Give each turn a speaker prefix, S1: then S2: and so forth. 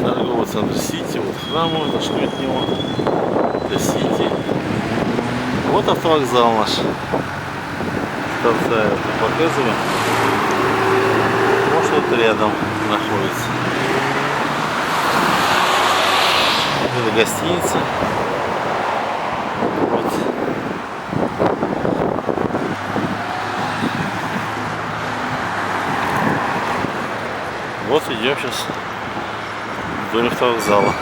S1: Торговый центр Сити, вот храм, зашли от него. Это Сити. Вот автовокзал наш. Торца это показываю. Может, вот рядом находится. Это гостиница. Вот. Вот идем сейчас вдоль автовокзала.